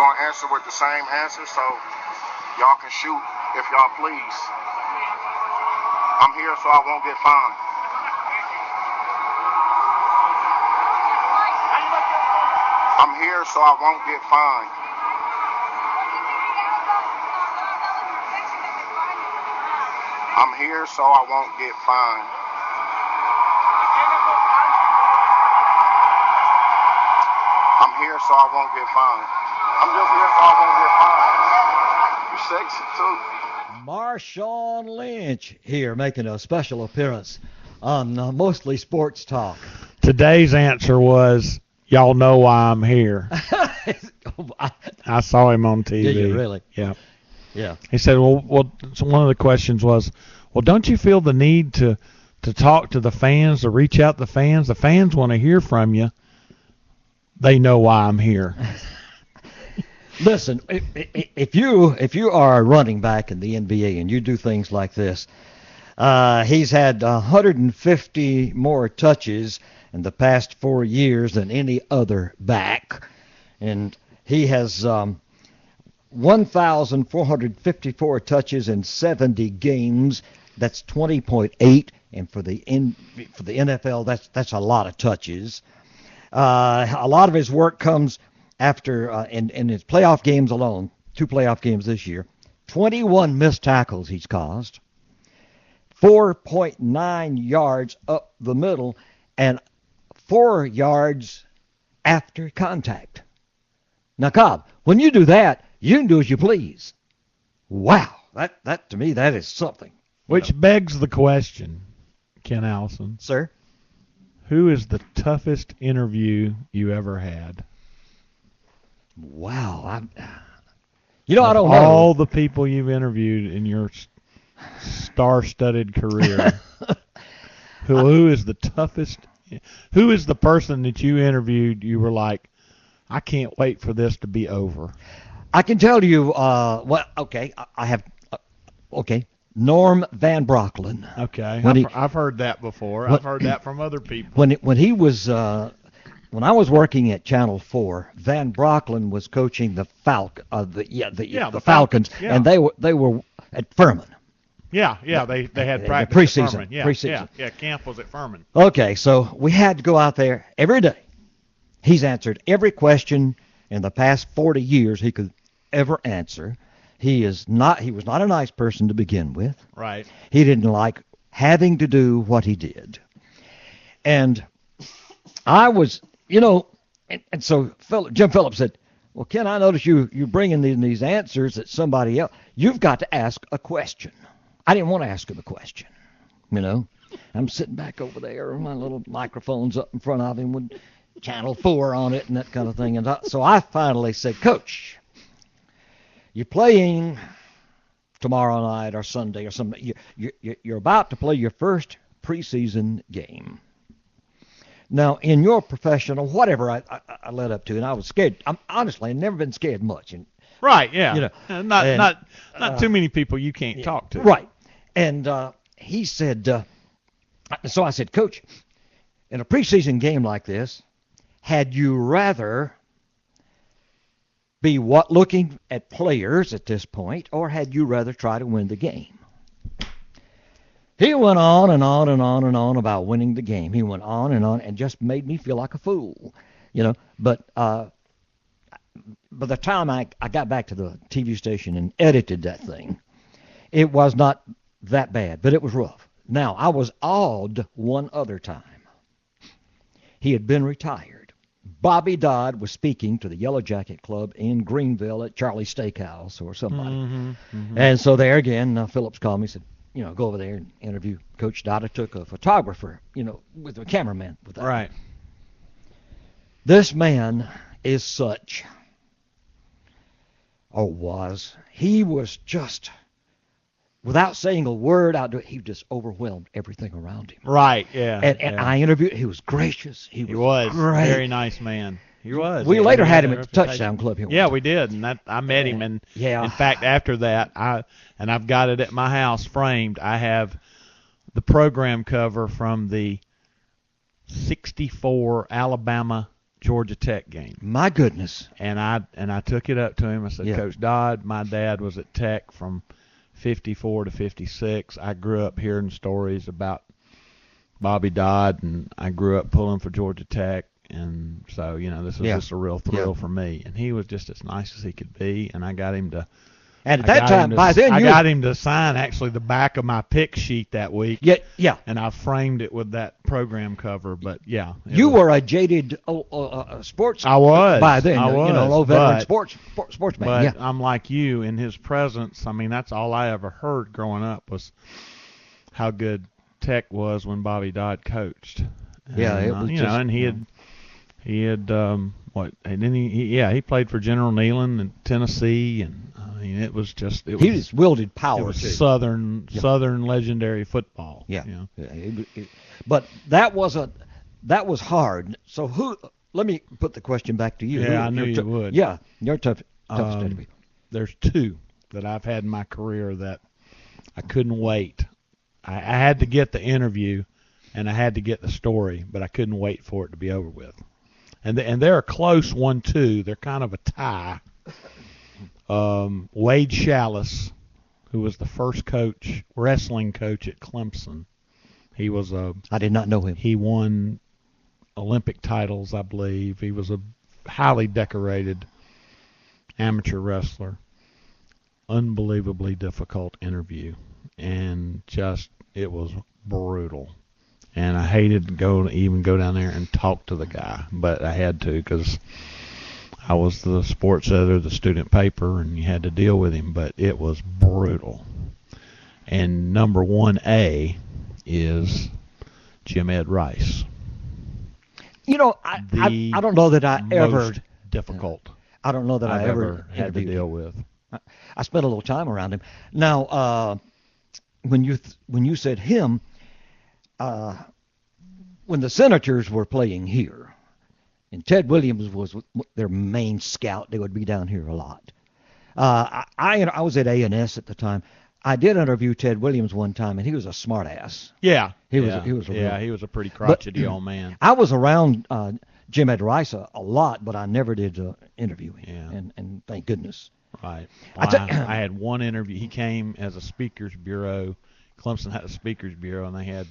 going to answer with the same answer, so y'all can shoot if y'all please. I'm here so I won't get fined. I'm here so I won't get fined. I'm here so I won't get fined. I'm here so I won't get fined. I'm just here so I won't get fined. You sexy too. Marshawn Lynch here making a special appearance on Mostly Sports Talk. Today's answer was, y'all know why I'm here. I saw him on TV. Did you really? Yeah. Yeah. He said, well, so one of the questions was, well, don't you feel the need to talk to the fans, to reach out to the fans? The fans want to hear from you. They know why I'm here. Listen, if you are a running back in the NBA and you do things like this, he's had 150 more touches in the past 4 years than any other back, and he has 1,454 touches in 70 games. That's 20.8, and for the NFL, that's a lot of touches. A lot of his work comes after in his playoff games alone. 2 playoff games this year. 21 missed tackles he's caused. 4.9 yards up the middle, and 4 yards after contact. Now, Cobb, when you do that, you can do as you please. Wow, that to me, that is something. Which begs the question, Ken Allison. Sir? Who is the toughest interview you ever had? Wow. I don't know. All the people you've interviewed in your star-studded career, who is the toughest? Who is the person that you interviewed you were like, I can't wait for this to be over? I can tell you, I have, Norm Van Brocklin. Okay, I've heard that before. I've heard that from other people. When he was, when I was working at Channel 4, Van Brocklin was coaching the Falcons, yeah. and they were at Furman. Yeah, they had practice preseason. at Furman. Preseason. Yeah, camp was at Furman. Okay, so we had to go out there every day. He's answered every question in the past 40 years he could ever answer. He was not a nice person to begin with. Right. He didn't like having to do what he did. And I was, and so Jim Phillips said, well, Ken, I noticed you bringing in these answers that somebody else, you've got to ask a question. I didn't want to ask him a question, I'm sitting back over there, my little microphone's up in front of him with Channel 4 on it and that kind of thing. And so I finally said, Coach, you're playing tomorrow night or Sunday or something. You're about to play your first preseason game. Now, in your professional, whatever I led up to, and I was scared. Honestly, I've never been scared much. And, right, yeah. Not too many people you can't talk to. Right. And he said, so I said, Coach, in a preseason game like this, had you rather be looking at players at this point, or had you rather try to win the game? He went on and on and on and on about winning the game. He went on and just made me feel like a fool, But by the time I got back to the TV station and edited that thing, it was not that bad, but it was rough. Now, I was awed one other time. He had been retired. Bobby Dodd was speaking to the Yellow Jacket Club in Greenville at Charlie's Steakhouse or somebody. Mm-hmm. And so there again, Phillips called me and said, go over there and interview Coach Dodd. I took a photographer, with a cameraman with that. Right. This man is such, he was just, without saying a word, he just overwhelmed everything around him. Right, yeah. And I interviewed, he was gracious. He was great. Very nice man. He was. We later had him at the Touchdown Club here. Yeah, we did, and I met him, and in fact, after that, I've got it at my house framed. I have the program cover from the '64 Alabama Georgia Tech game. My goodness. And I took it up to him. I said, Yeah. Coach Dodd, my dad was at Tech from 54 to 56. I grew up hearing stories about Bobby Dodd, and I grew up pulling for Georgia Tech. And so, this was just a real thrill for me. And he was just as nice as he could be. And I got him to And at that time, by then, I got him to sign actually the back of my pick sheet that week. Yeah. And I framed it with that program cover. But yeah, you were a jaded sports. I was by then. I was, low veteran sportsman. But Yeah. I'm like you in his presence. I mean, that's all I ever heard growing up was how good Tech was when Bobby Dodd coached. Yeah, and, it was and he had and then he played for General Neyland in Tennessee, and he was wielded power. It was too. Southern legendary football. Yeah. But that was hard. So let me put the question back to you. Yeah, I knew you would. Yeah, you're toughest interview. There's two that I've had in my career that I couldn't wait. I had to get the interview, and I had to get the story, but I couldn't wait for it to be over with. And they're a close 1-2. They're kind of a tie. Wade Challis, who was the first wrestling coach at Clemson. I did not know him. He won Olympic titles, I believe. He was a highly decorated amateur wrestler. Unbelievably difficult interview, and it was brutal. And I hated to even go down there and talk to the guy, but I had to because I was the sports editor of the student paper, and you had to deal with him. But it was brutal. And number 1A is Jim Ed Rice. I don't know that I ever difficult. I don't know that I've I ever had to deal with. I spent a little time around him. Now, when you said him. When the Senators were playing here, and Ted Williams was their main scout, they would be down here a lot. I was at A&S at the time. I did interview Ted Williams one time, and he was a smart ass. Yeah, he was a pretty crotchety old man. I was around Jim Ed Rice a lot, but I never did interview him. Yeah. And thank goodness. Right. Well, I had one interview. He came as a speakers bureau. Clemson had a speakers bureau, and they had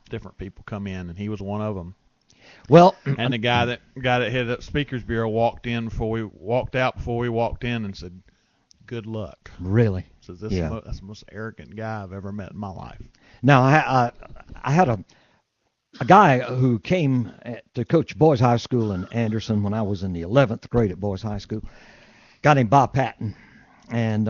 different people come in, and he was one of them. Well, and the guy that had that speakers bureau walked out before we walked in and said, "Good luck." Really? So that's the most arrogant guy I've ever met in my life. Now I had a guy who came to coach boys high school in Anderson when I was in the 11th grade at boys high school. A guy named Bob Patton, and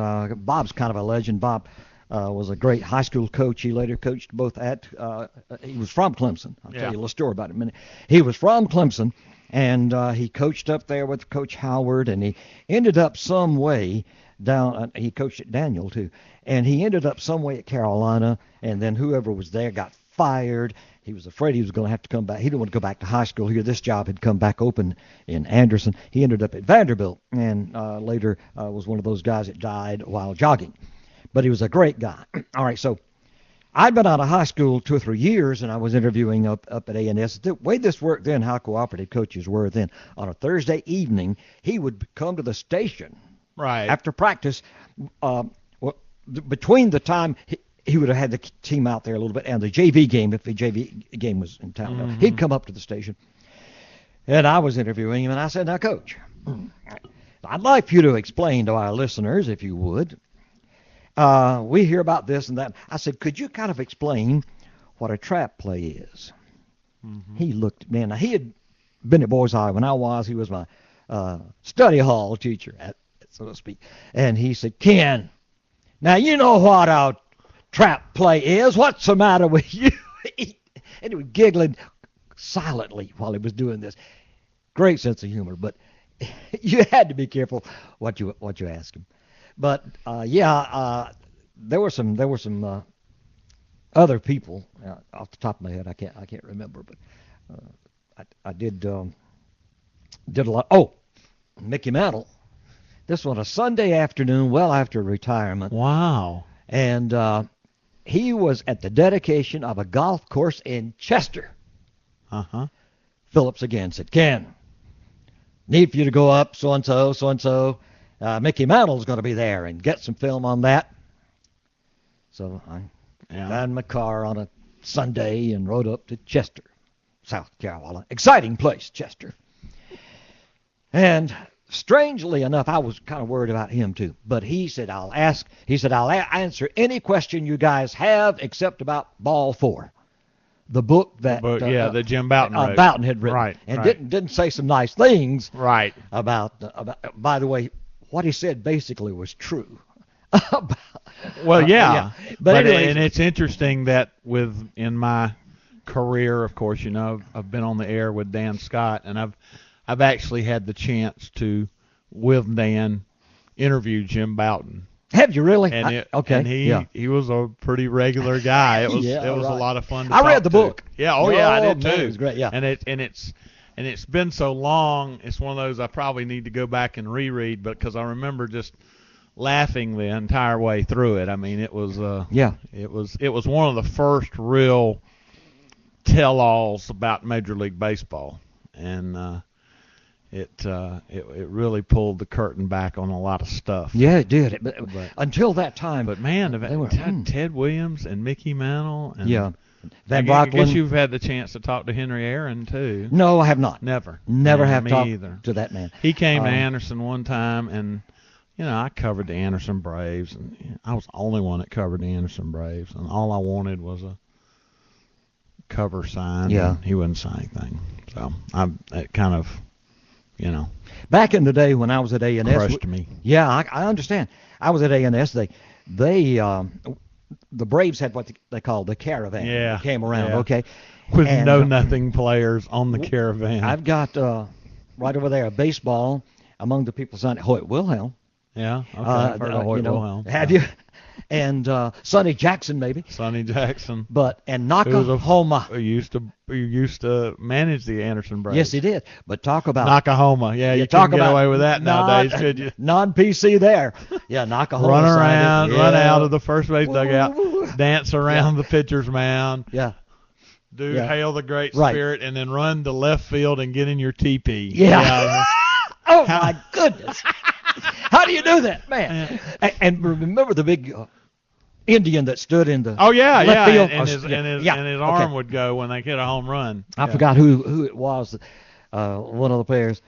Bob's kind of a legend. Bob was a great high school coach. He later coached both he was from Clemson. I'll tell you a little story about it in a minute. He was from Clemson, and he coached up there with Coach Howard, and he ended up some way down. He coached at Daniel, too. And he ended up some way at Carolina, and then whoever was there got fired. He was afraid he was going to have to come back. He didn't want to go back to high school here. This job had come back open in Anderson. He ended up at Vanderbilt, and later was one of those guys that died while jogging. But he was a great guy. All right, so I'd been out of high school 2 or 3 years, and I was interviewing up at A&S. The way this worked then, how cooperative coaches were then, on a Thursday evening, he would come to the station after practice. Between the time he would have had the team out there a little bit and the JV game, if the JV game was in town, mm-hmm. He'd come up to the station. And I was interviewing him, and I said, "Now, Coach, I'd like for you to explain to our listeners, if you would. We hear about this and that." I said, "Could you kind of explain what a trap play is?" Mm-hmm. He looked at me, and he had been at Boys High when I was. He was my study hall teacher, so to speak. And he said, "Ken, now you know what a trap play is. What's the matter with you?" And he was giggling silently while he was doing this. Great sense of humor, but you had to be careful what you ask him. But there were some other people off the top of my head. I can't remember, but I did a lot. Oh, Mickey Mantle. This was a Sunday afternoon, well after retirement. Wow! And he was at the dedication of a golf course in Chester. Phillips again said, Ken, need for you to go up so-and-so, so-and-so. Mickey Mantle's going to be there and get some film on that. So I got in my car on a Sunday and rode up to Chester, South Carolina. Exciting place, Chester. And strangely enough, I was kind of worried about him too. But he said, I'll answer any question you guys have except about Ball 4. The book that the Jim Bouton wrote. Bouton had written, right, and right. didn't say some nice things, right, about. By the way, what he said basically was true. Well, yeah, but anyway, and it's interesting that in my career, of course, I've been on the air with Dan Scott, and I've actually had the chance to, with Dan, interview Jim Bouton. Have you really? And okay. And he was a pretty regular guy. It was a lot of fun to talk I read the to. book. Yeah, I did man, too. It was great. Yeah. And it's been so long. It's one of those I probably need to go back and reread, because I remember just laughing the entire way through it. I mean, it was it was one of the first real tell-alls about Major League Baseball, and it really pulled the curtain back on a lot of stuff. Yeah, it did. But until that time. But man, Ted Williams and Mickey Mantle and Van I Brocklin. guess you've had the chance to talk to Henry Aaron too. No, I have not. Never have me talked either. to that man. He came to Anderson one time, and I covered the Anderson Braves, and I was the only one that covered the Anderson Braves, and all I wanted was a cover sign. Yeah. And he wouldn't sign anything, so it kind of, Back in the day when I was at A&S, crushed me. Yeah, I understand. I was at A&S. They the Braves had what they called the caravan. Yeah, They came around. yeah. Okay. With And, nothing players on the caravan. I've got right over there a baseball among the people signed Hoyt Wilhelm. Yeah, okay. I've heard of Hoyt Wilhelm. Have you? And Sonny Jackson maybe. Sonny Jackson. And Nakahoma. Who used to manage the Anderson Braves. Yes, he did. But talk about Nakahoma. Yeah, you talk couldn't get about away with that nowadays, could you? Non-PC there. Yeah, Nakahoma. Run around, run out of the the first base dugout, dance around the pitcher's mound. Yeah. Hail the Great Right. Spirit, and then run to left field and get in your teepee. Yeah. Oh my goodness! How do you do that, man? And remember the big Indian that stood in the left field? And his arm would go when they hit a home run. I forgot who it was. One of the players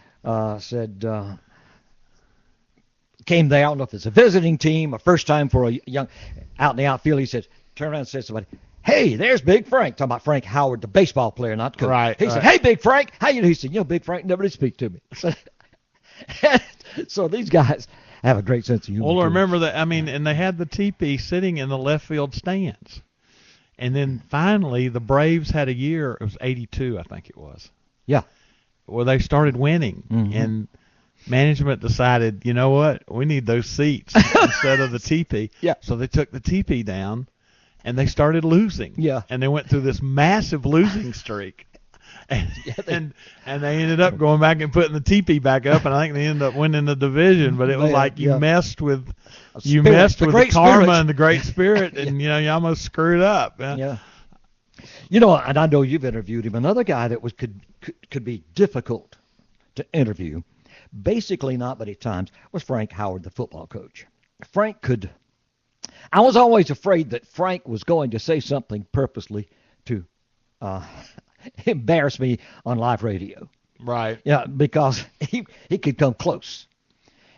said came there. I don't know if it's a visiting team, a first time for a young out in the outfield. He said, turn around and said to somebody, "Hey, there's Big Frank." Talking about Frank Howard, the baseball player, not the coach. Right. He said, "Hey, Big Frank, how you doing?" He said, Big Frank never did speak to me. So these guys have a great sense of humor. Well, remember that. I mean, and they had the teepee sitting in the left field stands, and then finally the Braves had a year. It was '82, I think it was. Yeah. Where they started winning, and management decided, you know what, we need those seats instead of the teepee. Yeah. So they took the teepee down, and they started losing. Yeah. And they went through this massive losing streak. And they ended up going back and putting the teepee back up, and I think they ended up winning the division. But it was like you messed with the karma and the great spirit, and you almost screwed up. Yeah. And I know you've interviewed him. Another guy that could be difficult to interview, basically not many times, was Frank Howard, the football coach. I was always afraid that Frank was going to say something purposely to embarrass me on live radio. Right. Yeah, because he could come close.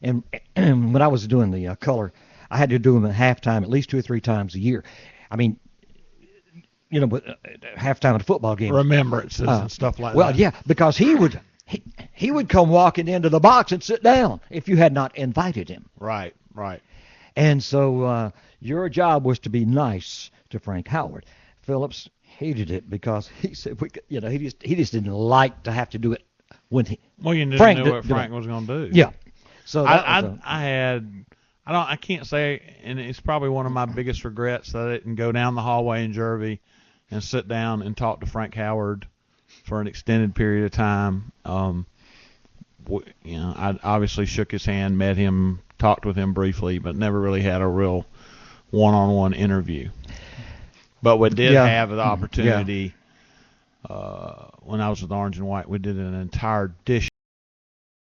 And when I was doing the color, I had to do him at halftime at least 2 or 3 times a year. I mean, but halftime at a football game. Remembrances and stuff like that. Well, yeah, because he would come walking into the box and sit down if you had not invited him. Right, right. And so your job was to be nice to Frank Howard. Phillips hated it because he said he just didn't like to have to do it when he. Well, you didn't know what Frank was going to do. Yeah. So I can't say, and it's probably one of my biggest regrets that I didn't go down the hallway in Jervey and sit down and talk to Frank Howard for an extended period of time. I obviously shook his hand, met him, talked with him briefly, but never really had a real one-on-one interview. But we did have the opportunity when I was with Orange and White, we did an entire dish